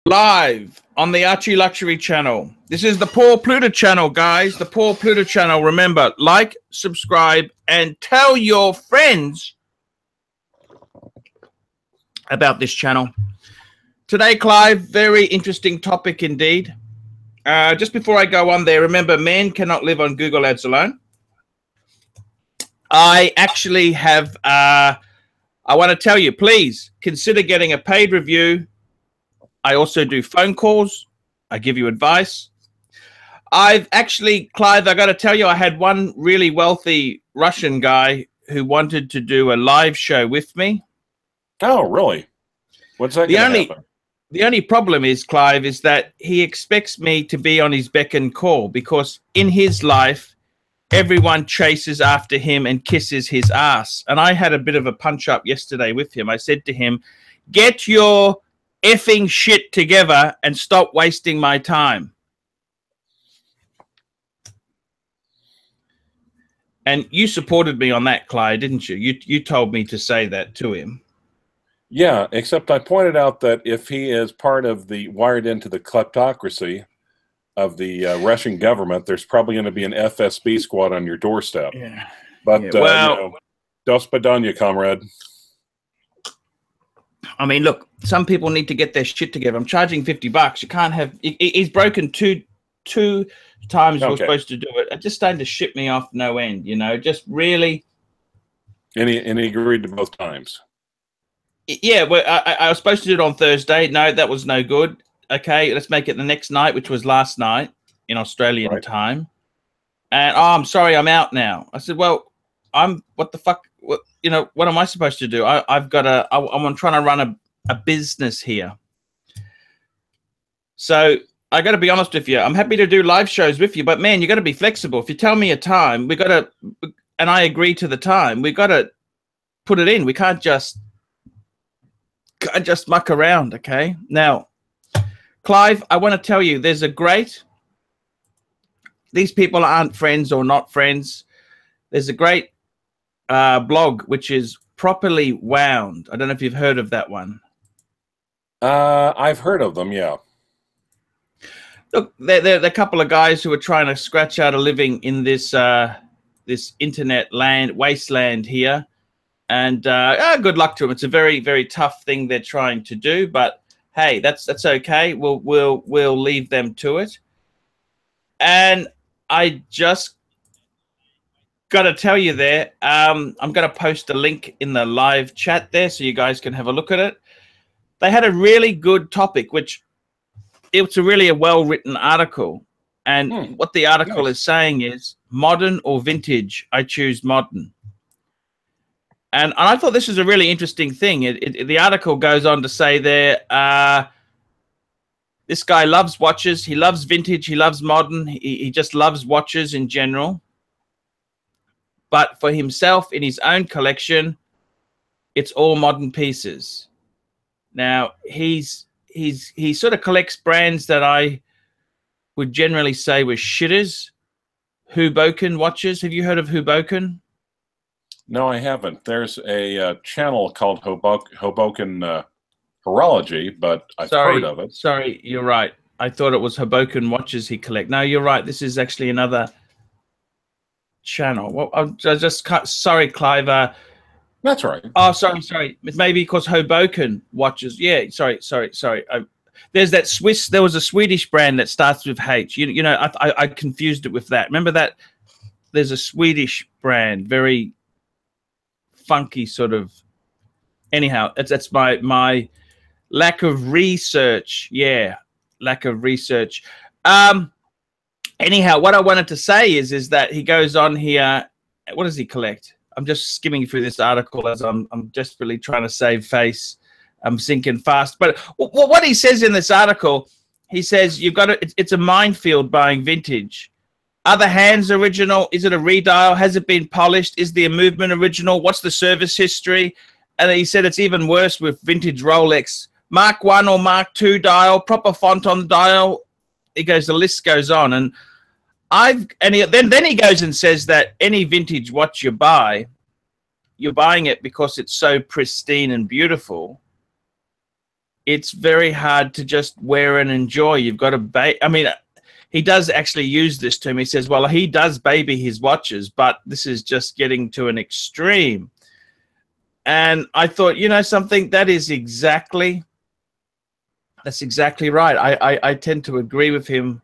Live on the Archie Luxury channel. This is the Poor Pluta channel, guys. The Poor Pluta channel. Remember, like, subscribe, and tell your friends about this channel. Today, Clive, very interesting topic indeed. Just before I go on there, remember, man cannot live on Google Ads alone. I actually have, I want to tell you, please consider getting a paid review. I also do phone calls. I give you advice. I've actually, Clive, I got to tell you, I had one really wealthy Russian guy who wanted to do a live show with me. Oh, really? What's that going to happen? The only problem is, Clive, is that he expects me to be on his beck and call because in his life, everyone chases after him and kisses his ass. And I had a bit of a punch up yesterday with him. I said to him, get your effing shit together and stop wasting my time. And you supported me on that, Clyde, didn't you? You told me to say that to him. Yeah, except I pointed out that if he is part of the wired into the kleptocracy of the Russian government, there's probably going to be an FSB squad on your doorstep. Yeah. But, yeah. Well, you know, do spadanya, comrade. I mean, look, some people need to get their shit together. I'm charging $50. You can't have. He's broken two times we're supposed to do it. It's just starting to ship me off no end. You know, just really. And he agreed to both times. Yeah, well, I was supposed to do it on Thursday. No, that was no good. Okay, let's make it the next night, which was last night in Australian time. And I'm sorry, I'm out now. I said, well, what the fuck? What, you know, what am I supposed to do? I'm trying to run a business here. So I got to be honest with you. I'm happy to do live shows with you, but man, you got to be flexible. If you tell me a time, we got to, and I agree to the time, we got to put it in. We can't just muck around. Okay. Now, Clive, I want to tell you, there's a great, these people aren't friends or not friends. There's a great blog, which is Properly Wound. I don't know if you've heard of that one. I've heard of them, yeah. Look, they're a couple of guys who are trying to scratch out a living in this this internet wasteland here, and good luck to them. It's a very, very tough thing they're trying to do, but hey, that's okay. We'll leave them to it. And I just got to tell you there, I'm going to post a link in the live chat there so you guys can have a look at it. They had a really good topic, which it's really a well-written article. And what the article is saying is, modern or vintage, I choose modern. And I thought this was a really interesting thing. The article goes on to say there, this guy loves watches. He loves vintage. He loves modern. He just loves watches in general. But for himself, in his own collection, it's all modern pieces. Now, he sort of collects brands that I would generally say were shitters. Hoboken watches. Have you heard of Hoboken? No, I haven't. There's a channel called Hoboken Horology, but I've heard of it. Sorry, you're right. I thought it was Hoboken watches he collects. No, you're right. This is actually another channel. Well, I just cut. Sorry, Clive. That's right. Oh, sorry. Maybe because Hoboken watches. Yeah, sorry. There's that Swiss. There was a Swedish brand that starts with H. You know, I confused it with that. Remember that? There's a Swedish brand, very funky sort of. Anyhow, that's my lack of research. Yeah, lack of research. Anyhow, what I wanted to say is that he goes on here. What does he collect? I'm just skimming through this article as I'm desperately trying to save face. I'm sinking fast. But what he says in this article, he says you've got to. It's a minefield buying vintage. Are the hands original? Is it a redial? Has it been polished? Is the movement original? What's the service history? And he said it's even worse with vintage Rolex. Mark 1 or Mark 2 dial, proper font on the dial. He goes, the list goes on. And then he goes and says that any vintage watch you buy, you're buying it because it's so pristine and beautiful. it's very hard to just wear and enjoy. You've got to I mean, he does actually use this term. He says, well, he does baby his watches, but this is just getting to an extreme. And I thought, you know something, that's exactly right. I tend to agree with him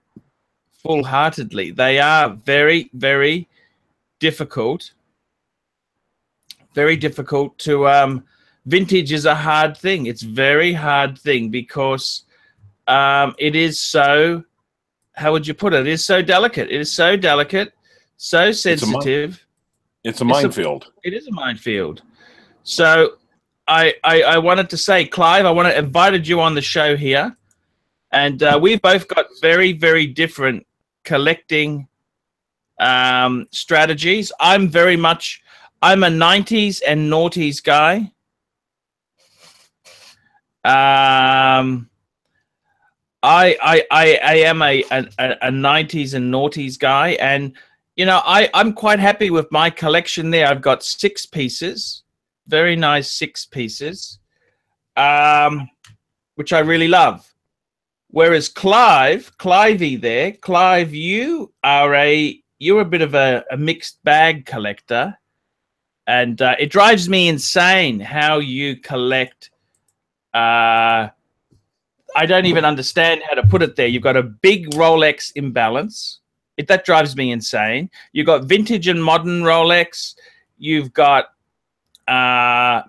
full-heartedly. They are very, very difficult. Very difficult to vintage is a hard thing. It's very hard thing because it is so, how would you put it? It is so delicate. It is so delicate, so sensitive. It's a minefield. It is a minefield. So I wanted to say, Clive, I invited you on the show here, and we've both got very, very different collecting strategies. I'm a 90s and noughties guy. I am a 90s and noughties guy, and you know, I'm quite happy with my collection there. I've got 6 pieces, very nice 6 pieces, which I really love. Whereas Clivey there, Clive, you're a bit of a mixed bag collector, and it drives me insane how you collect. I don't even understand how to put it there. You've got a big Rolex imbalance. That drives me insane. You've got vintage and modern Rolex. You've got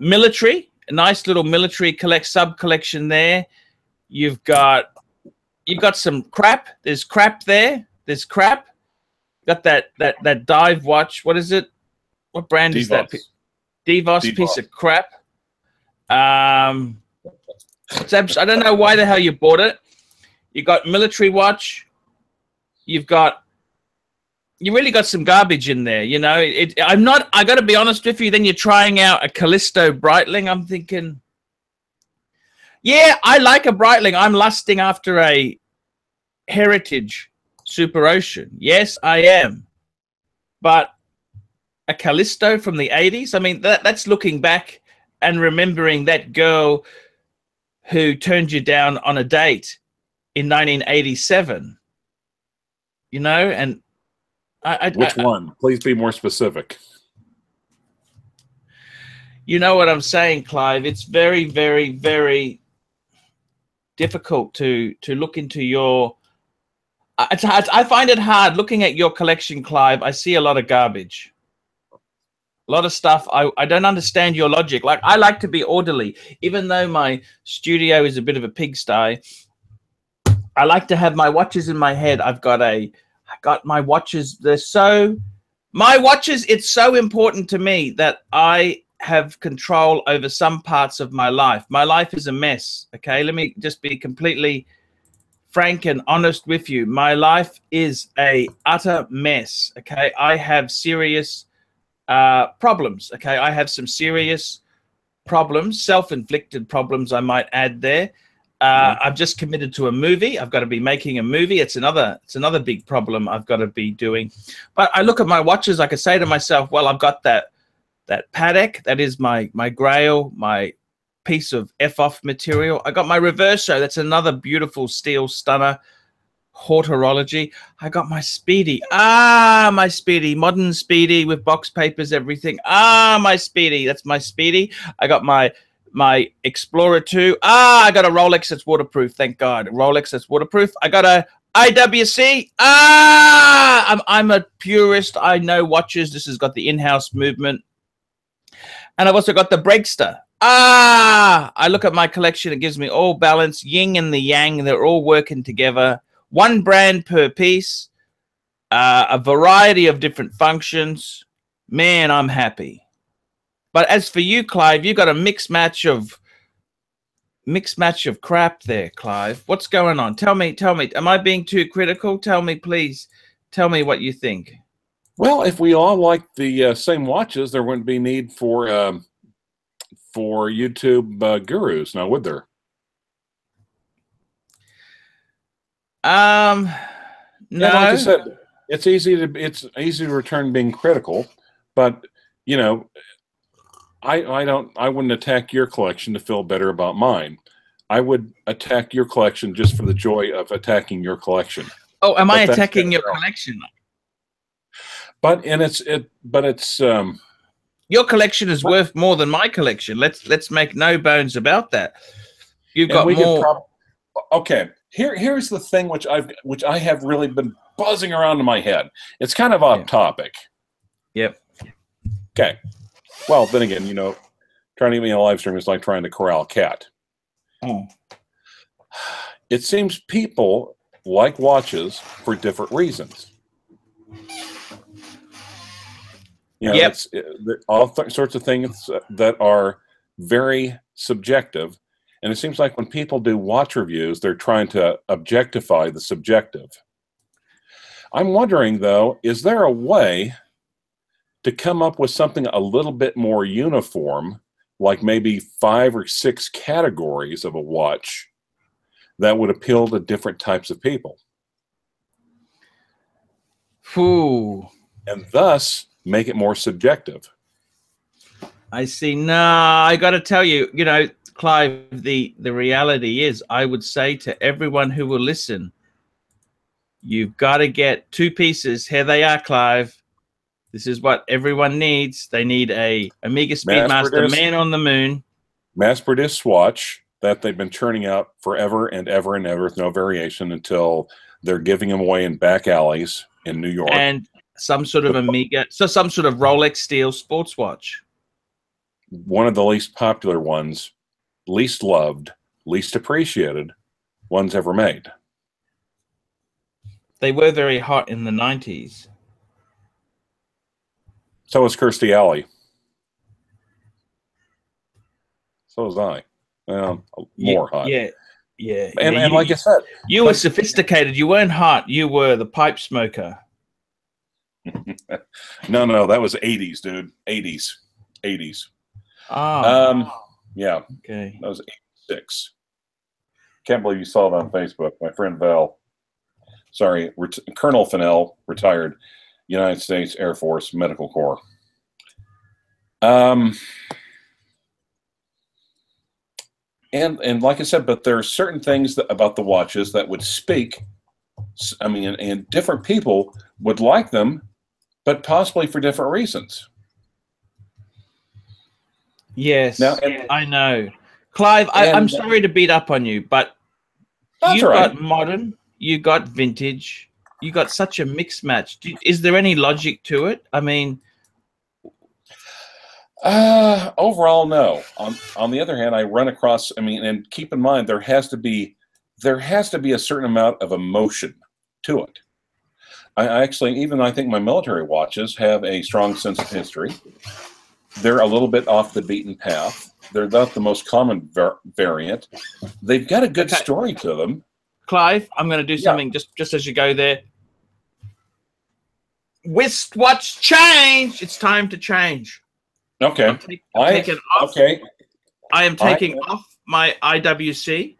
military, a nice little military sub-collection there. You've got some crap. There's crap there. There's crap. Got that dive watch. What is it? What brand is that? DeVos piece of crap. I don't know why the hell you bought it. You got military watch. You really got some garbage in there, you know. I got to be honest with you. Then you're trying out a Callisto Breitling. I'm thinking, yeah, I like a Breitling. I'm lusting after a Heritage Super Ocean. Yes, I am. But a Callisto from the 80s? I mean, that's looking back and remembering that girl who turned you down on a date in 1987. You know, and Which one? Please be more specific. You know what I'm saying, Clive? It's very, very, very difficult to look into your. I find it hard looking at your collection, Clive. I see a lot of garbage, a lot of stuff. I don't understand your logic. Like, I like to be orderly, even though my studio is a bit of a pigsty. I like to have my watches in my head. I got my watches. My watches, it's so important to me that I have control over some parts of my life. My life is a mess, okay? Let me just be completely frank and honest with you. My life is a utter mess, okay? I have serious problems, okay? I have some serious problems, self-inflicted problems, I might add there. I've just committed to a movie. I've got to be making a movie. It's another big problem I've got to be doing. But I look at my watches. I could say to myself, well, I've got that Patek. That is my Grail, my piece of F-off material. I got my Reverso. That's another beautiful steel stunner, horology. I got my Speedy. My Speedy, modern Speedy with box papers, everything. My Speedy. That's my Speedy. I got my Explorer 2. I got a Rolex that's waterproof. Thank God. A Rolex that's waterproof. I got a IWC. I'm a purist. I know watches. This has got the in-house movement. And I've also got the Breakster. I look at my collection. It gives me all balance, yin and the yang. They're all working together. One brand per piece. A variety of different functions. Man, I'm happy. But as for you, Clive, you got a mixed match of crap there, Clive. What's going on? Tell me. Am I being too critical? Tell me, please. Tell me what you think. Well, if we all like the same watches, there wouldn't be need for YouTube gurus, now would there? No. Yeah, like I said, it's easy to return being critical, but you know, I wouldn't attack your collection to feel better about mine. I would attack your collection just for the joy of attacking your collection. Oh, am I attacking your collection? But your collection is worth more than my collection. Let's make no bones about that. You've got more. Okay, here's the thing which I have really been buzzing around in my head. It's kind of off topic. Yep. Okay. Well, then again, you know, trying to get me on a live stream is like trying to corral a cat. Oh. It seems people like watches for different reasons. You know, it's all sorts of things that are very subjective. And it seems like when people do watch reviews, they're trying to objectify the subjective. I'm wondering, though, is there a way to come up with something a little bit more uniform, like maybe 5 or 6 categories of a watch that would appeal to different types of people? Ooh. And thus make it more subjective. I see. No, I got to tell you, you know, Clive, the reality is, I would say to everyone who will listen, you've got to get 2 pieces. Here they are, Clive. This is what everyone needs. They need a Omega Speedmaster Man on the Moon. Mass-produced swatch that they've been churning out forever and ever and ever with no variation until they're giving them away in back alleys in New York. And some sort of Omega, so some sort of Rolex steel sports watch. One of the least popular ones, least loved, least appreciated ones ever made. They were very hot in the 90s. So was Kirstie Alley. So was I. Well, more hot. Yeah. And like I said, you were sophisticated. You weren't hot. You were the pipe smoker. No, that was 80s, dude. 80s. Oh. Yeah. Okay. That was 86. Can't believe you saw that on Facebook. My friend Val, sorry, Colonel Fennell, retired, United States Air Force Medical Corps. And like I said, but there are certain things about the watches that would speak. I mean, and different people would like them, but possibly for different reasons. Yes, now, I know. Clive, I'm sorry to beat up on you, but you got modern, you got vintage, you got such a mixed match. Is there any logic to it? I mean, overall, no. On the other hand, I run across, I mean, and keep in mind, there has to be a certain amount of emotion to it. I think my military watches have a strong sense of history. They're a little bit off the beaten path. They're not the most common variant. They've got a good story to them. Clive, I'm going to do something just as you go there. Wristwatch change. It's time to change. Okay. I am taking off my IWC.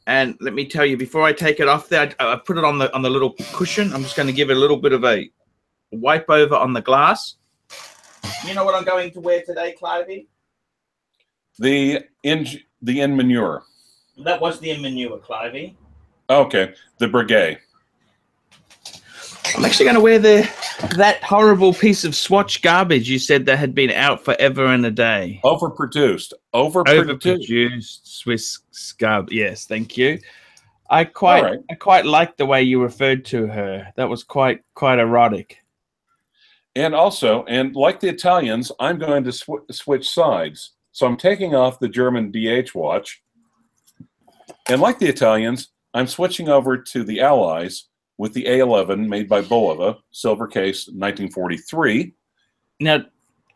And let me tell you, before I take it off there, I put it on the little cushion. I'm just going to give it a little bit of a wipe over on the glass. You know what I'm going to wear today, Clivey? The in manure. That was the in manure, Clivey. Okay, the Breguet. I'm actually going to wear that horrible piece of swatch garbage you said that had been out forever and a day. Overproduced Swiss garbage. Yes, thank you. I quite liked the way you referred to her. That was quite erotic. And also, and like the Italians, I'm going to switch sides. So I'm taking off the German DH watch. And like the Italians, I'm switching over to the Allies with the A11 made by Bulova, silver case, 1943. Now,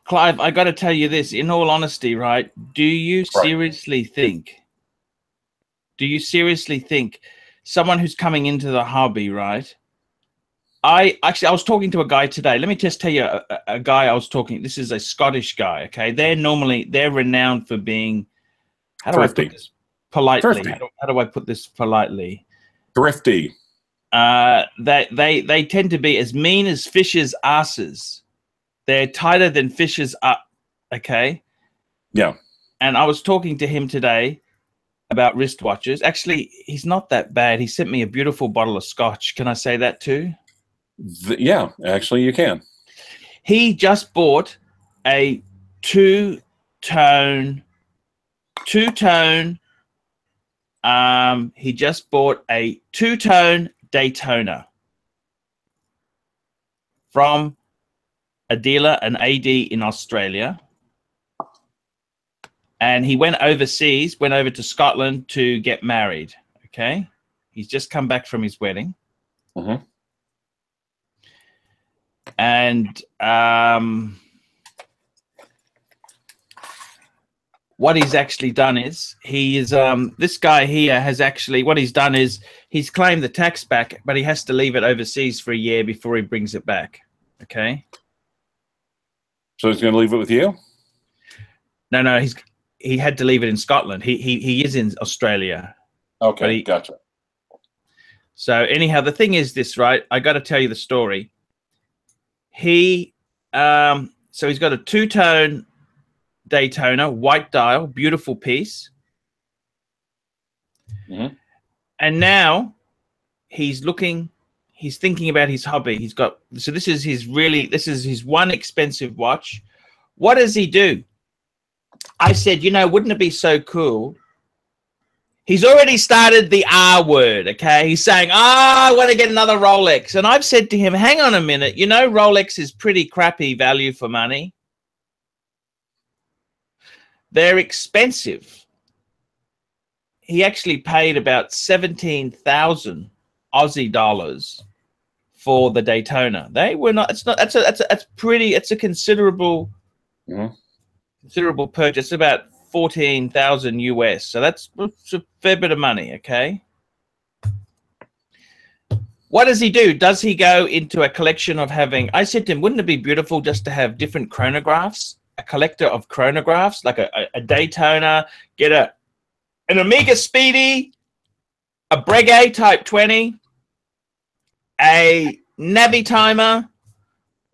Clive, I got to tell you this, in all honesty, right? Do you seriously think someone who's coming into the hobby, right? I was talking to a guy today. Let me just tell you a guy I was talking. This is a Scottish guy. Okay, they're renowned for being. How do thrifty. I put this politely? How do I put this politely? Thrifty. They tend to be as mean as fish's asses. They're tighter than fish's up. Okay. Yeah. And I was talking to him today about wristwatches. Actually, he's not that bad. He sent me a beautiful bottle of scotch. Can I say that too? Yeah, actually you can. He just bought a two-tone he just bought a two-tone Daytona from a dealer, an AD in Australia. And he went overseas, went over to Scotland to get married. Okay. He's just come back from his wedding. Mm-hmm. And what he's actually done is this guy here has actually, what he's done is he's claimed the tax back, but he has to leave it overseas for a year before he brings it back. Okay. So he's going to leave it with you? No, he had to leave it in Scotland. He is in Australia. Okay, gotcha. So anyhow, the thing is this, right? I got to tell you the story. So he's got a two-tone Daytona, white dial, beautiful piece. Mm-hmm. And now he's thinking about his hobby. This is his one expensive watch. What does he do? I said, wouldn't it be so cool? He's already started the R word, okay? He's saying, I want to get another Rolex. And I've said to him, hang on a minute, Rolex is pretty crappy value for money. They're expensive. He actually paid about 17,000 Aussie dollars for the Daytona. They were not, it's a considerable, considerable purchase, about 14,000 US. So that's a fair bit of money. Okay. What does he do? Does he go into a collection of I said to him, wouldn't it be beautiful just to have different chronographs, a collector of chronographs, like a Daytona, get an Omega Speedy, a Breguet Type 20, a Navi Timer.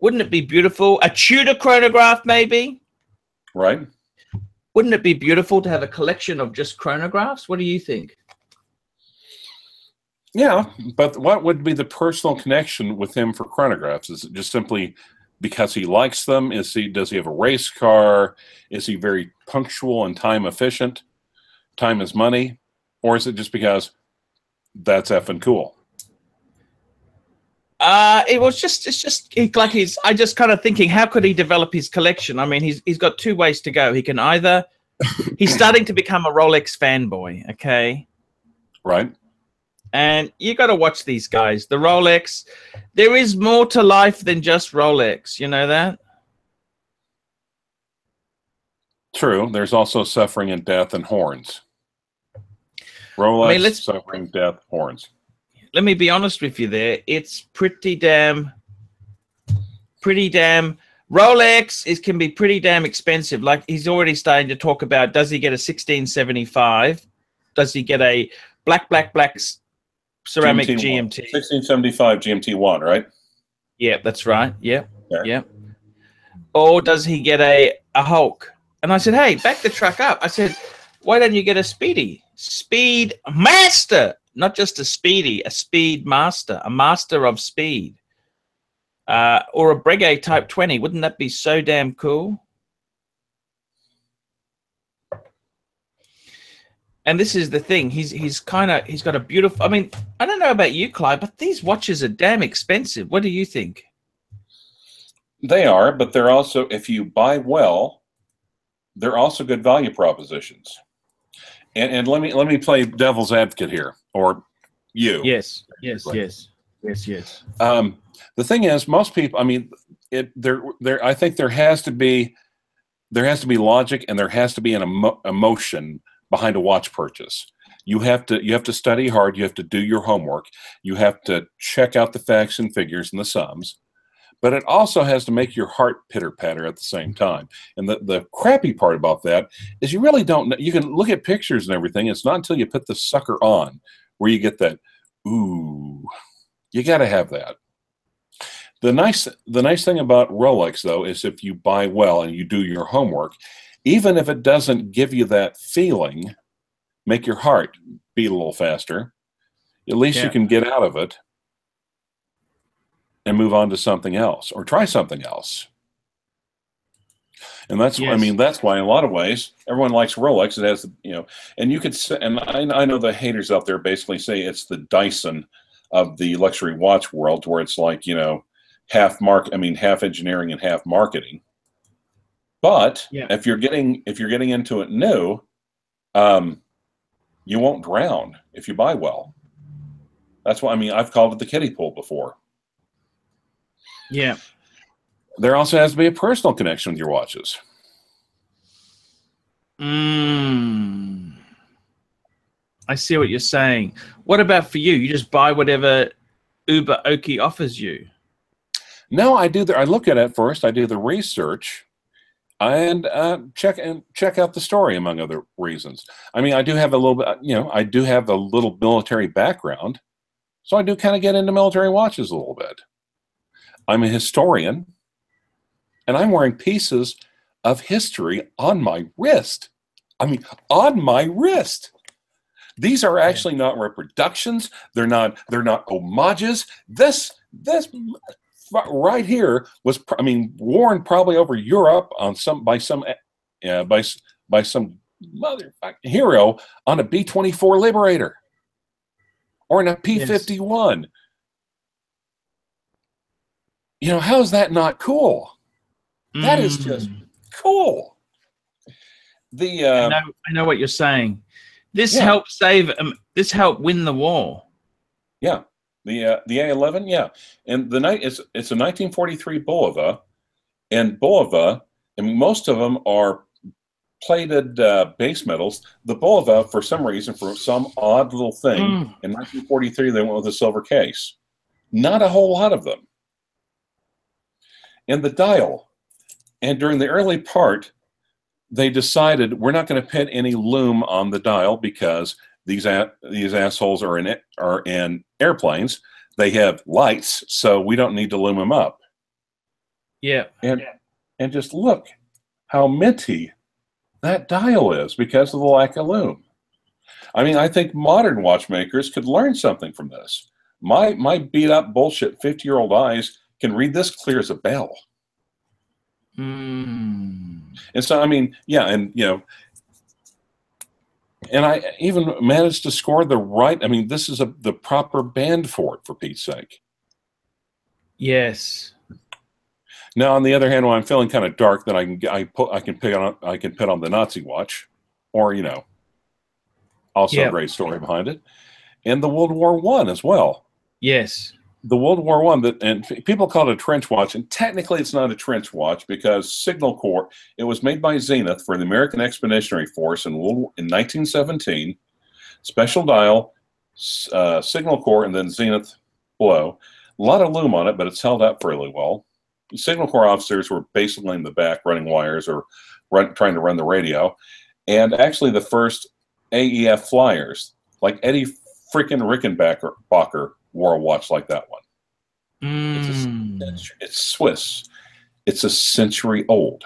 Wouldn't it be beautiful? A Tudor chronograph, maybe? Right. Wouldn't it be beautiful to have a collection of just chronographs? What do you think? Yeah, but what would be the personal connection with him for chronographs? Is it just simply because he likes them? Does he have a race car? Is he very punctual and time efficient? Time is money? Or is it just because that's effing cool? I just kind of thinking, how could he develop his collection? I mean, he's got two ways to go. He can either, he's starting to become a Rolex fanboy, okay? Right. And you got to watch these guys. The Rolex, there is more to life than just Rolex. You know that? True. There's also suffering and death and horns. Rolex, suffering, death, horns. Let me be honest with you there. It's pretty damn Rolex can be pretty damn expensive. Like he's already starting to talk about, does he get a 1675? Does he get a black ceramic GMT? 1675 GMT1, right? Yeah, that's right. Yeah. Okay. Yeah. Or does he get a Hulk? And I said, hey, back the truck up. I said, why don't you get a Speedy? Speed Master. Not just a Speedy, a Speed Master, a master of speed. Or a Breguet Type 20. Wouldn't that be so damn cool? And this is the thing. He's got a beautiful, I mean, I don't know about you, Clyde, but these watches are damn expensive. What do you think? They are, but they're also, if you buy well, they're also good value propositions. And let me play devil's advocate here, or you. Yes. The thing is, most people, I mean, I think there has to be logic, and there has to be an emotion behind a watch purchase. You have to study hard. You have to do your homework. You have to check out the facts and figures and the sums. But it also has to make your heart pitter-patter at the same time. And the crappy part about that is you really don't know. You can look at pictures and everything. It's not until you put the sucker on where you get that, ooh, you got to have that. The nice thing about Rolex, though, is if you buy well and you do your homework, even if it doesn't give you that feeling, make your heart beat a little faster, at least you can get out of it and move on to something else or try something else. And that's, I mean, that's why in a lot of ways everyone likes Rolex. It has, you know, and you could say, and I know the haters out there basically say it's the Dyson of the luxury watch world, where it's like, you know, half engineering and half marketing. But if you're getting into it new, you won't drown if you buy well. That's why, I mean, I've called it the kiddie pool before. Yeah. There also has to be a personal connection with your watches. I see what you're saying. What about for you? You just buy whatever Uber Oki offers you? No, I do. I look at it first. I do the research and check out the story, among other reasons. I mean, I do have a little bit, you know, I do have a little military background, so I do kind of get into military watches a little bit. I'm a historian, and I'm wearing pieces of history on my wrist. I mean, on my wrist. These are actually not reproductions. They're not homages. This right here was, I mean, worn probably over Europe on by some motherfucking hero on a B-24 Liberator or in a P-51. Yes. You know, how is that not cool? That is just cool. I know what you're saying. This helped save. This helped win the war. Yeah, the A11. Yeah, and it's a 1943 Bulova, and Bulova, and most of them are plated base metals. The Bulova, for some reason, for some odd little thing, in 1943 they went with a silver case. Not a whole lot of them. And the dial. And during the early part, they decided we're not going to put any lume on the dial because these assholes are in airplanes. They have lights, so we don't need to lume them up. Yeah. And just look how minty that dial is because of the lack of lume. I mean, I think modern watchmakers could learn something from this. My beat up bullshit 50-year-old eyes can read this clear as a bell. And so, I mean, yeah, and you know, and I even managed to score the right. I mean, this is the proper band for it, for Pete's sake. Yes. Now, on the other hand, when I'm feeling kind of dark, then I can put on the Nazi watch, or you know, also a great story behind it, and the World War I as well. Yes. The World War I, and people call it a trench watch, and technically it's not a trench watch because Signal Corps, it was made by Zenith for the American Expeditionary Force in 1917. Special dial, Signal Corps, and then Zenith below. A lot of lume on it, but it's held up fairly well. The Signal Corps officers were basically in the back running wires or trying to run the radio. And actually the first AEF flyers, like Eddie freaking Rickenbacker, wore a watch like that one. It's Swiss. It's a century old.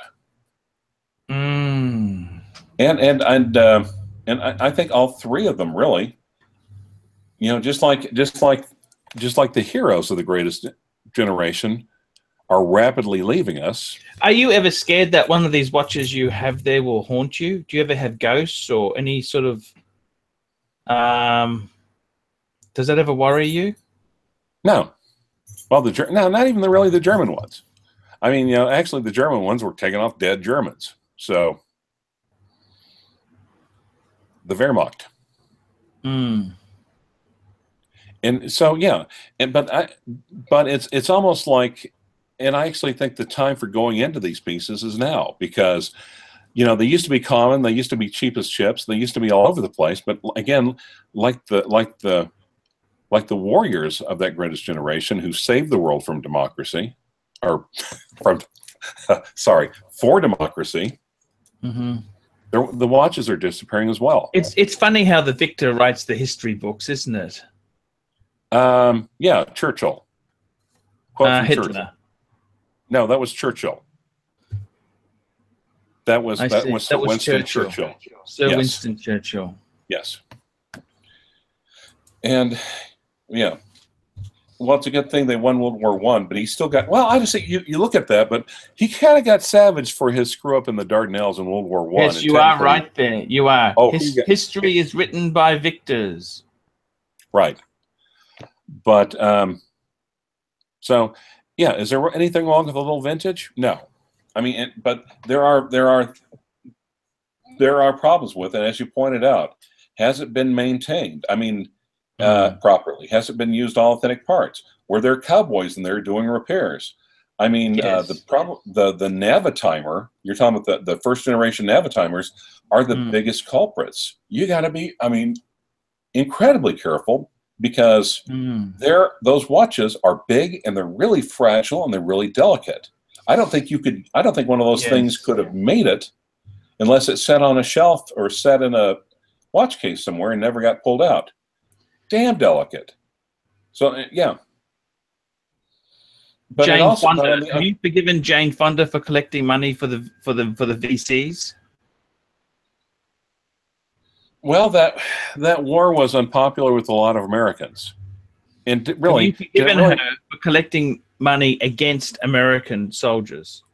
And I think all three of them really, you know, just like the heroes of the greatest generation are rapidly leaving us. Are you ever scared that one of these watches you have there will haunt you? Do you ever have ghosts or any sort of does that ever worry you? No. Well, no, not even really the German ones. I mean, you know, actually the German ones were taking off dead Germans. So the Wehrmacht. And so, yeah, but it's almost like, and I actually think the time for going into these pieces is now, because, you know, they used to be common, they used to be cheap as chips, they used to be all over the place. But again, like the warriors of that greatest generation who saved the world from democracy, or from, for democracy, the watches are disappearing as well. It's funny how the victor writes the history books, isn't it? Yeah, Churchill. Hitler. Churchill. No, that was Churchill. That was Sir Winston Churchill. Sir Yes. Winston Churchill. Yes. And yeah. Well, it's a good thing they won World War I, but he still got. Well, I just think you look at that, but he kind of got savaged for his screw up in the Dardanelles in World War I. Yes, you are right there. You are. Oh, history is written by victors. Right. But so yeah, is there anything wrong with a little vintage? No. I mean, but there are problems with it, as you pointed out. Has it been maintained? I mean. Properly? Has it been used all authentic parts? Were there cowboys in there doing repairs? I mean, yes. the Navitimer, you're talking about the first generation Navitimers, are the biggest culprits. You got to be, I mean, incredibly careful, because those watches are big and they're really fragile and they're really delicate. I don't think one of those things could have made it unless it sat on a shelf or sat in a watch case somewhere and never got pulled out. Damn delicate. So yeah. But Jane Fonda, have you forgiven Jane Fonda for collecting money for the VCs? Well, that war was unpopular with a lot of Americans, and really, have you forgiven her for collecting money against American soldiers?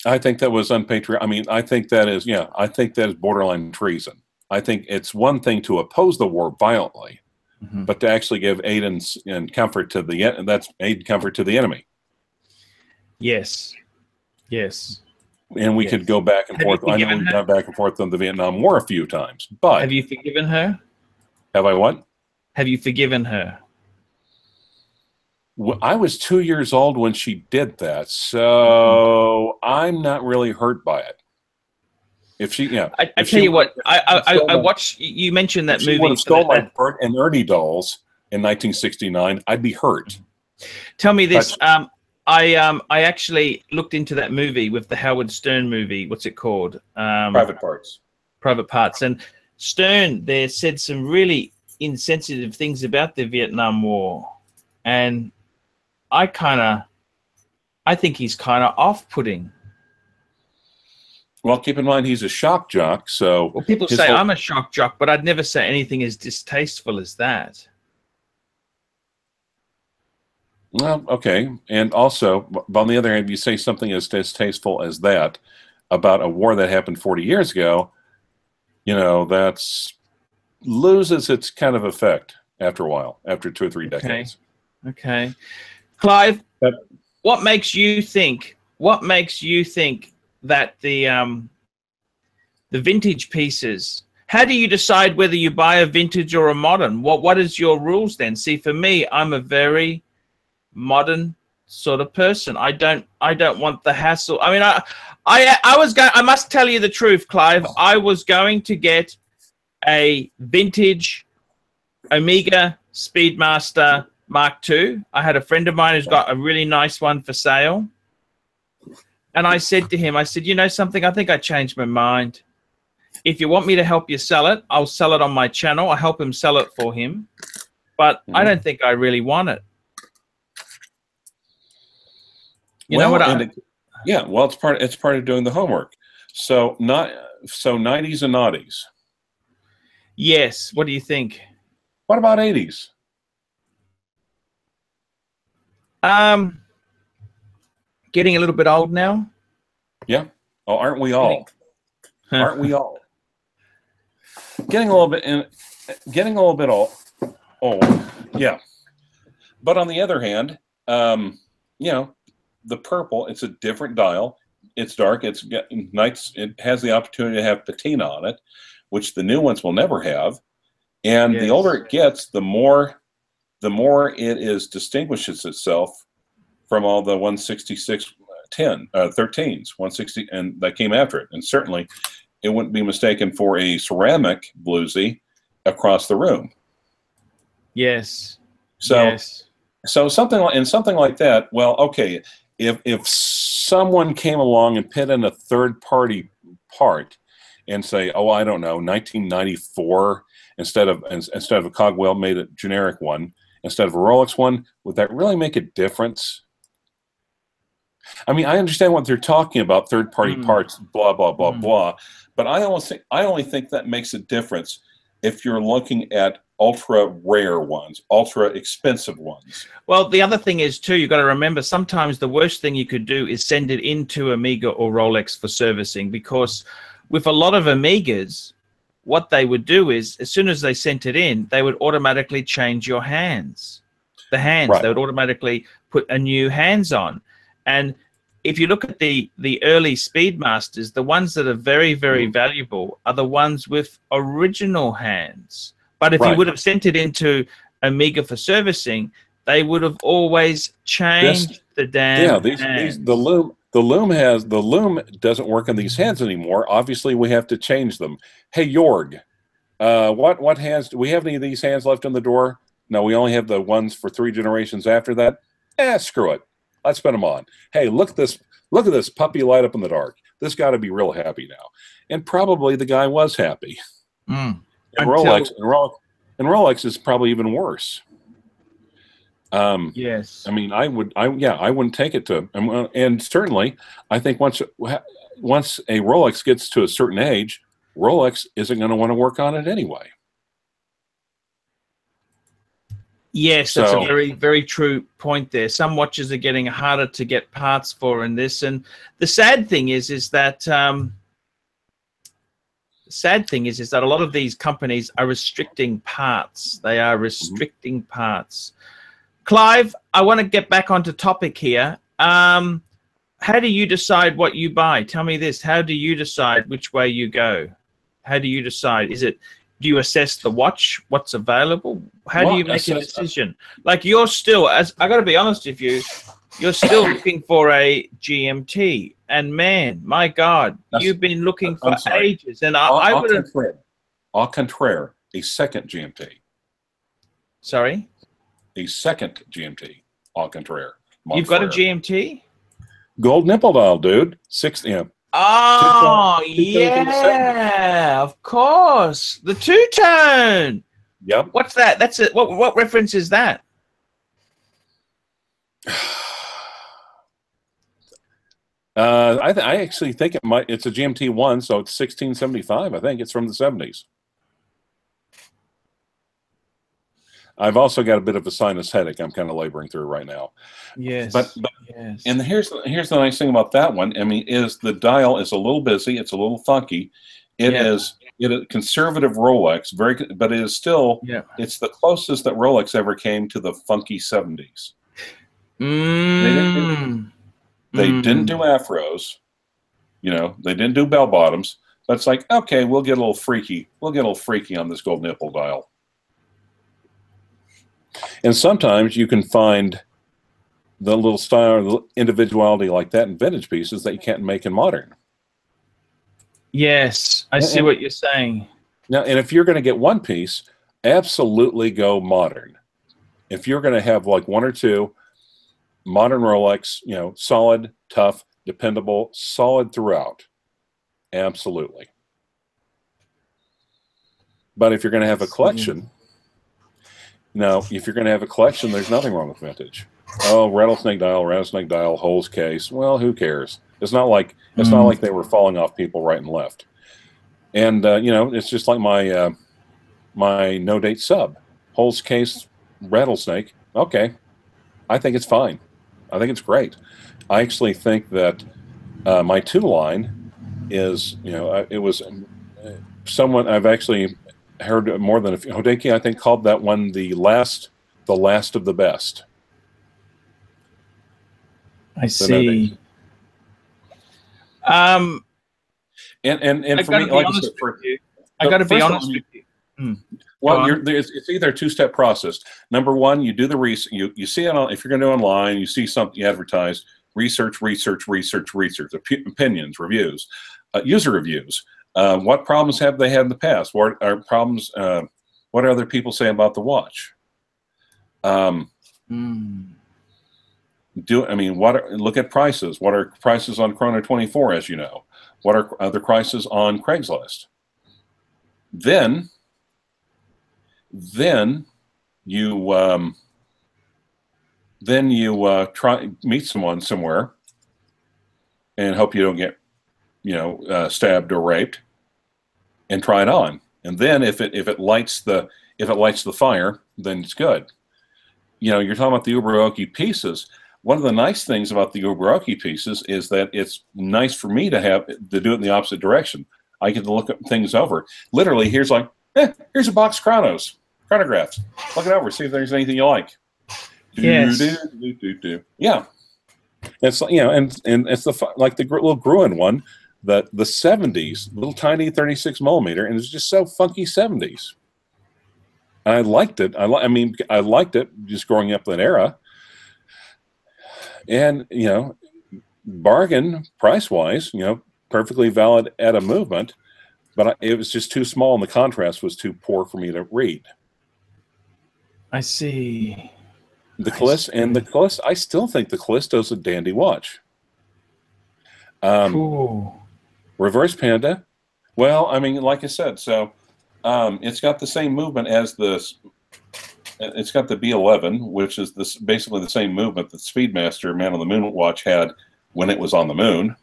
I think that was unpatriotic. I mean, I think that is borderline treason. I think it's one thing to oppose the war violently, but to actually give aid and comfort to that's aid and comfort to the enemy. Yes. Yes. And we could go back and forth. I know we've gone back and forth on the Vietnam War a few times, but have you forgiven her? Have I what? Have you forgiven her? I was 2 years old when she did that, so I'm not really hurt by it. If she, yeah, I tell you what, I watched. You mentioned that movie. If she would have stole my Bert and Ernie dolls in 1969, I'd be hurt. Tell me this. I actually looked into that movie with the Howard Stern movie. What's it called? Private Parts. Private Parts. And Stern there said some really insensitive things about the Vietnam War, and I think he's kind of off-putting. Well, keep in mind he's a shock jock, so... Well, people say I'm a shock jock, but I'd never say anything as distasteful as that. Well, okay. And also, on the other hand, if you say something as distasteful as that about a war that happened 40 years ago, you know, that's loses its kind of effect after a while, after 2 or 3 decades. Okay. Clive, what makes you think that the vintage pieces, how do you decide whether you buy a vintage or a modern? What is your rules then? See, for me, I'm a very modern sort of person. I don't want the hassle. I mean, I must tell you the truth, Clive. I was going to get a vintage Omega Speedmaster Mark II. I had a friend of mine who's got a really nice one for sale. And I said to him, I said, you know something? I think I changed my mind. If you want me to help you sell it, I'll sell it on my channel. I'll help him sell it for him. But I don't think I really want it. You know what yeah, well, it's part of doing the homework. So 90s and noughties. Yes. What do you think? What about 80s? Getting a little bit old now. Yeah. Oh, aren't we all? Aren't we all? Getting a little bit old. Yeah. But on the other hand, you know, the purple, it's a different dial. It's dark. It's nights. It has the opportunity to have patina on it, which the new ones will never have. And the older it gets, the more it distinguishes itself from all the 166 13s, 160, and that came after it. And certainly, it wouldn't be mistaken for a ceramic bluesy across the room. Yes. So something like that. Well, okay. If someone came along and put in a third-party part and say, oh, I don't know, 1994 instead of a Cogwell made a generic one instead of a Rolex one, would that really make a difference? I mean, I understand what they're talking about, third-party parts, blah, blah, blah, blah. But I only think that makes a difference if you're looking at ultra rare ones, ultra expensive ones. Well, the other thing is too, you've got to remember, sometimes the worst thing you could do is send it into Omega or Rolex for servicing, because with a lot of Omegas, what they would do is, as soon as they sent it in, they would automatically change your hands. The hands, Right. They would automatically put a new hands on. And if you look at the early Speedmasters, the ones that are very, very valuable are the ones with original hands. But if you would have sent it into Omega for servicing, they would have always changed the damn hands. The loom doesn't work on these hands anymore. Obviously, we have to change them. Hey, Jorg, what hands do we have? Any of these hands left in the drawer? No, we only have the ones for 3 generations after that. Screw it. Let's put them on. Hey, look at this puppy light up in the dark. This got to be real happy now. And probably the guy was happy. And Rolex is probably even worse. Yes. I mean, I wouldn't take it to, and certainly, I think once a Rolex gets to a certain age, Rolex isn't going to want to work on it anyway. Yes, that's a very, very true point there. Some watches are getting harder to get parts for in this, and the sad thing is that a lot of these companies are restricting parts. They are restricting parts. Clive, I want to get back onto topic here. How do you decide what you buy? Tell me this. How do you decide which way you go? How do you decide? Do you assess the watch, what's available? How do you make a decision? Like, you're still, I got to be honest with you, you're still looking for a GMT. And man, my God, you've been looking for ages. And I would have... Au contraire, a second GMT. Sorry? A second GMT, au contraire. You've got a GMT? Gold nipple dial, dude. 6 amp. Oh, yeah, of course. The two-tone. Yep. What's that? That's it. What reference is that? I actually think it's a GMT1, so it's 1675. I think it's from the 70s. I've also got a bit of a sinus headache I'm kind of laboring through right now. Yes. But yes. And here's the nice thing about that one. I mean, is the dial is a little busy. It's a little funky. It is a conservative Rolex, but it is still it's the closest that Rolex ever came to the funky 70s. They didn't do afros. They didn't do bell bottoms. But it's like, okay, we'll get a little freaky. We'll get a little freaky on this gold nipple dial. And sometimes you can find the little style, the individuality like that in vintage pieces that you can't make in modern. Yes, I see what you're saying. Now, and if you're going to get one piece, absolutely go modern. If you're going to have like 1 or 2 modern Rolex, solid, tough, dependable, solid throughout, absolutely. But if you're going to have a collection, there's nothing wrong with vintage. Oh, rattlesnake dial, holes case. Well, who cares? It's not like they were falling off people right and left. And it's just like my my no date sub, holes case, rattlesnake. Okay, I think it's fine. I think it's great. I actually think that my 2 line is it was someone I've actually heard more than a few. Hodinkee, I think, called that one the last of the best. I see. And for me, like I said, I got to be honest with you. Well, it's either a 2-step process. Number one, you do the research. You see it on, if you're going to do online, you see something advertised. Research, opinions, reviews, user reviews. What problems have they had in the past? What are problems? What do other people say about the watch? Look at prices. What are prices on Chrono 24? As you know, what are other prices on Craigslist? Then you try meet someone somewhere and hope you don't get, stabbed or raped, and try it on. And then if it lights the fire, then it's good. You're talking about the Uber-Oki pieces. One of the nice things about the Uber-Oki pieces is that it's nice for me to do it in the opposite direction. I get to look at things over. Literally, here's a box of chronographs. Look it over, see if there's anything you like. Yes. Yeah. It's and it's like the little Gruen one, the 70s, little tiny 36 millimeter, and it's just so funky 70s. And I liked it. I liked it just growing up in that era. And bargain price wise, perfectly valid at a movement, but it was just too small, and the contrast was too poor for me to read. I see. The Callisto, I still think the Callisto's a dandy watch. Cool. Reverse Panda, well, like I said, so it's got the same movement as it's got the B11, which is basically the same movement that Speedmaster Man on the Moon watch had when it was on the moon.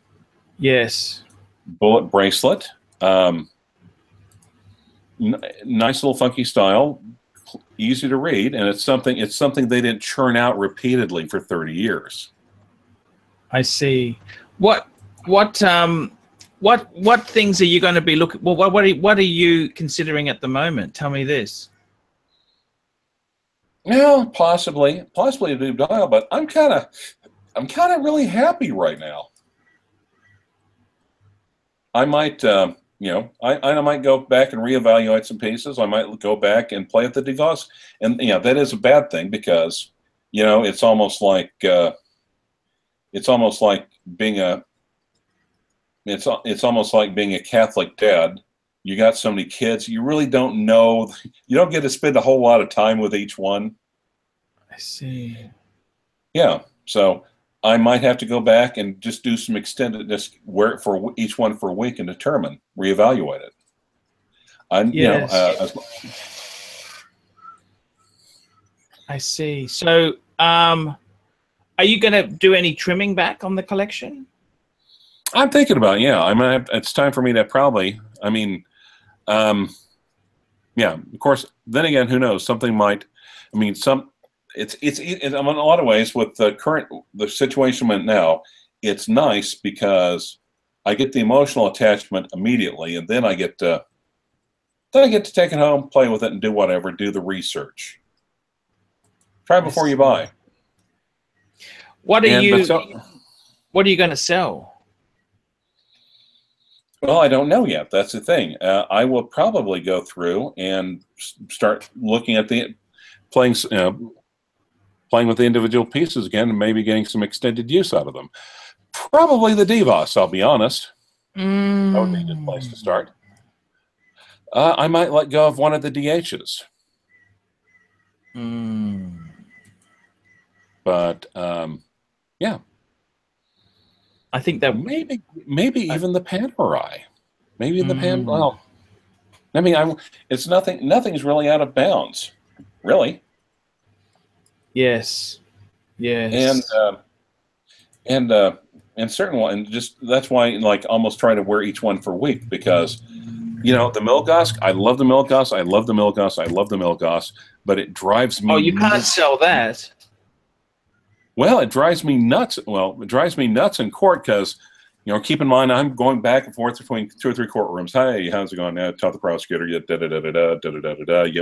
Yes. Bullet bracelet, nice little funky style, easy to read, and it's something they didn't churn out repeatedly for 30 years. I see. What things are you going to be looking? Well, what are you considering at the moment? Tell me this. Well, possibly a new dial, but I'm kind of really happy right now. I might, I might go back and reevaluate some pieces. I might go back and play at the DeVos, and that is a bad thing because, it's almost like being a Catholic dad. You got so many kids, you really don't know. You don't get to spend a whole lot of time with each one. I see. Yeah, so I might have to go back and just do some extended work for each one for a week and reevaluate it. I see. So, are you going to do any trimming back on the collection? I'm thinking about it, yeah. It's time for me to probably. Yeah. Of course. Then again, who knows? Something might. It's in a lot of ways with the situation I'm in now. It's nice because I get the emotional attachment immediately, and then I get to take it home, play with it, and do whatever. Do the research. Try before you buy. What are you going to sell? Well, I don't know yet. That's the thing. I will probably go through and start looking at playing with the individual pieces again, and maybe getting some extended use out of them. Probably the DeVos, I'll be honest. That would be a good place to start. I might let go of one of the DHs. But yeah. I think that maybe even the Panerai. Maybe the Pan. Well, it's nothing's really out of bounds, really. Yes. And certain one, and just that's why almost try to wear each one for a week because the Milgauss. I love the Milgauss. I love the Milgauss. I love the Milgauss. But it drives me. Oh, you can't sell that. Well, it drives me nuts. Well, it drives me nuts in court because, keep in mind, I'm going back and forth between 2 or 3 courtrooms. Hey, how's it going? Tell the prosecutor, you have to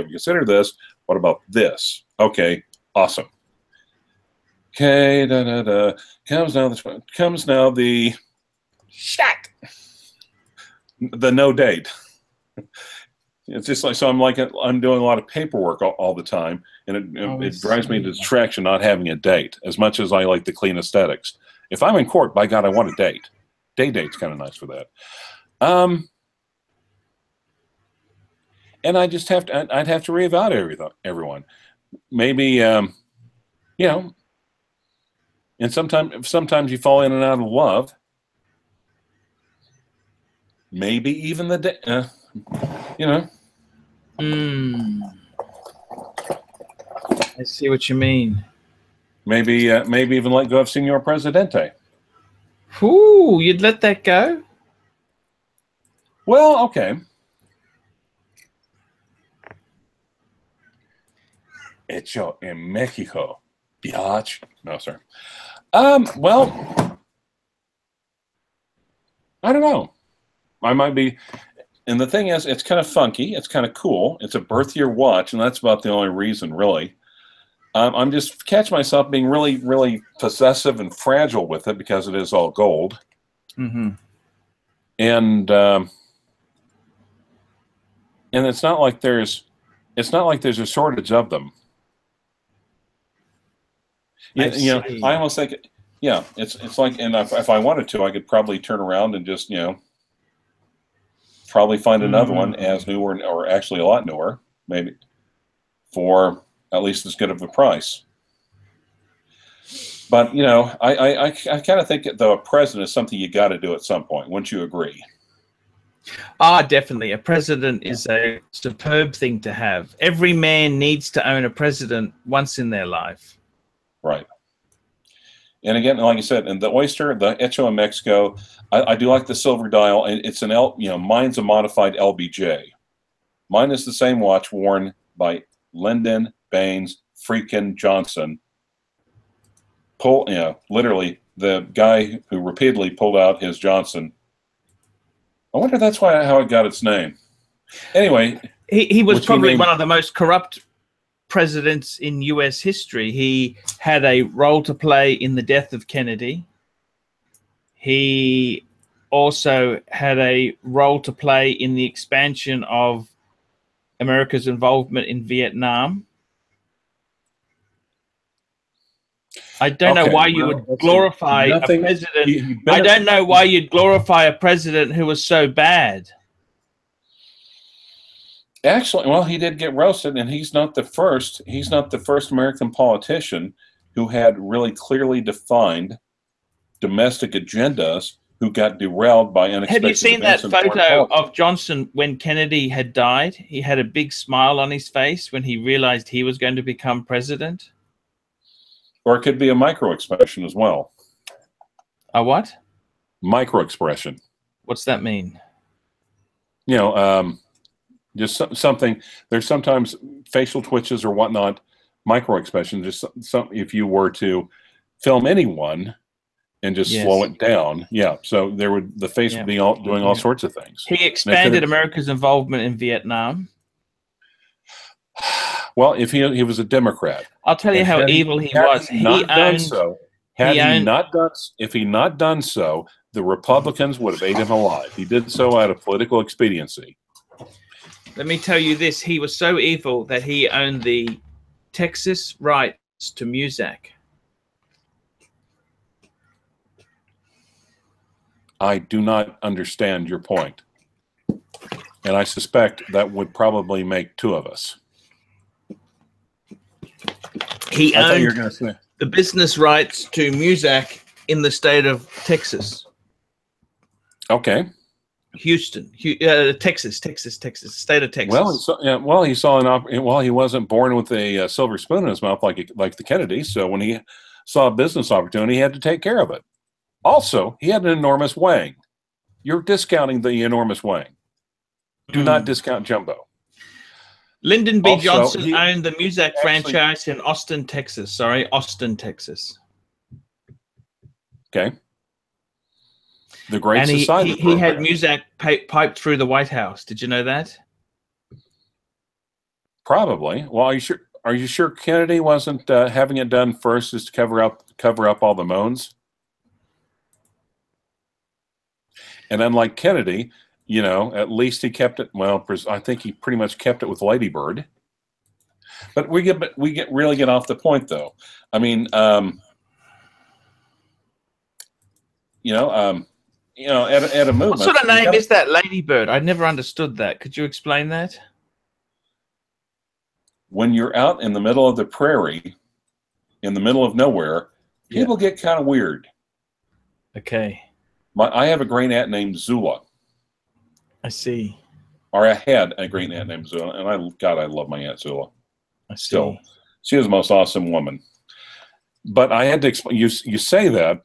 consider this. What about this? Okay, awesome. Okay, comes now the shot. The no date. It's just I'm doing a lot of paperwork all the time, and it drives me into distraction not having a date. As much as I like the clean aesthetics, if I'm in court, by God, I want a date. Date's kind of nice for that. And I just I'd have to reevaluate everyone. Maybe and sometimes you fall in and out of love. Maybe even the day. I see what you mean. Maybe even let go of Senor Presidente. Ooh, you'd let that go? Well, okay. Hecho en Mexico, biatch. No, sorry. Well, I don't know. I might be. And the thing is, it's kind of funky. It's kind of cool. It's a birth year watch, and that's about the only reason, really. I'm just catch myself being really, really possessive and fragile with it because it is all gold. Mm-hmm. And it's not like there's a shortage of them. I almost think, yeah, it's like, and if I wanted to, I could probably turn around and just, probably find another one as newer or actually a lot newer, maybe, for at least as good of a price. But I kind of think that a president is something you got to do at some point. Wouldn't you agree? Ah, definitely. A president is a superb thing to have. Every man needs to own a president once in their life. Right. And again, like I said, and the oyster, the Hecho in Mexico, I do like the silver dial. It's an mine's a modified LBJ. Mine is the same watch worn by Lyndon Baines freaking Johnson. Literally the guy who repeatedly pulled out his Johnson. I wonder if that's how it got its name. Anyway, he was probably one of the most corrupt presidents in U.S. history. He had a role to play in the death of Kennedy. He also had a role to play in the expansion of America's involvement in Vietnam. I don't know why you would glorify a president. I don't know why you'd glorify a president who was so bad. Actually, well, he did get roasted, and he's not the first. He's not the first American politician who had really clearly defined domestic agendas who got derailed by unexpected events. Have you seen that photo of Johnson when Kennedy had died? He had a big smile on his face when he realized he was going to become president. Or it could be a micro expression as well. A what? Micro expression. What's that mean? Just something. There's sometimes facial twitches or whatnot, micro expression. Just some. If you were to film anyone and just slow it down, so the face would be doing all sorts of things. He expanded America's involvement in Vietnam. Well, if he was a Democrat, I'll tell you how evil he was. If he not done so, the Republicans would have ate him alive. He did so out of political expediency. Let me tell you this. He was so evil that he owned the Texas rights to Muzak. I do not understand your point. And I suspect that would probably make two of us. He owned the business rights to Muzak in the state of Texas. Okay. Houston, Texas, state of Texas. Well, he saw he wasn't born with a silver spoon in his mouth like the Kennedys. So when he saw a business opportunity, he had to take care of it. Also, he had an enormous wang. You're discounting the enormous wang. Do not discount Jumbo. Lyndon B. Johnson owned the Muzak franchise in Austin, Texas. Austin, Texas. Okay. The Great Society. He had Muzak piped through the White House. Did you know that? Probably. Well, are you sure Kennedy wasn't having it done first just to cover up all the moans? And unlike Kennedy, at least he kept it. Well, I think he pretty much kept it with Lady Bird. But we really get off the point, though. I mean, at a movement. What sort of name is that, Lady Bird? I never understood that. Could you explain that? When you're out in the middle of the prairie, in the middle of nowhere, people get kind of weird. Okay. I have a great aunt named Zula. I see. Or I had a great aunt named Zula, and I love my Aunt Zula. Still, she was the most awesome woman. But I had to explain. You say that,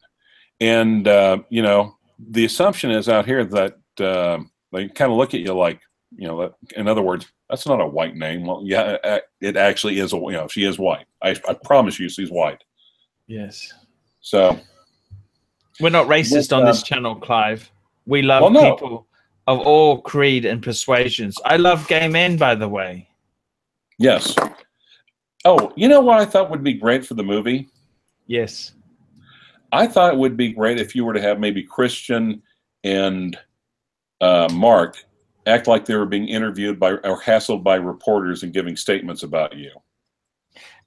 And you know, the assumption is out here that they kind of look at you like, you know, in other words, that's not a white name. Well, yeah, it actually is. You know, she is white. I promise you, she's white. Yes. So we're not racist on this channel, Clive. We love people of all creed and persuasions. I love gay men, by the way. Yes. Oh, you know what I thought would be great for the movie? Yes. I thought it would be great if you were to have maybe Christian and Mark act like they were being interviewed by or hassled by reporters and giving statements about you.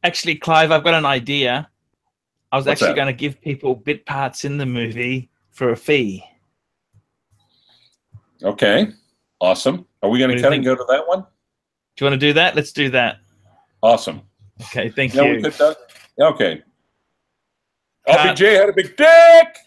Actually, Clive, I've got an idea. I was What's actually that? going to give people bit parts in the movie for a fee. Okay. Awesome. Are we going to cut and go to that one? Do you want to do that? Let's do that. Awesome. Okay, thank you. We could, okay. LBJ had a big dick!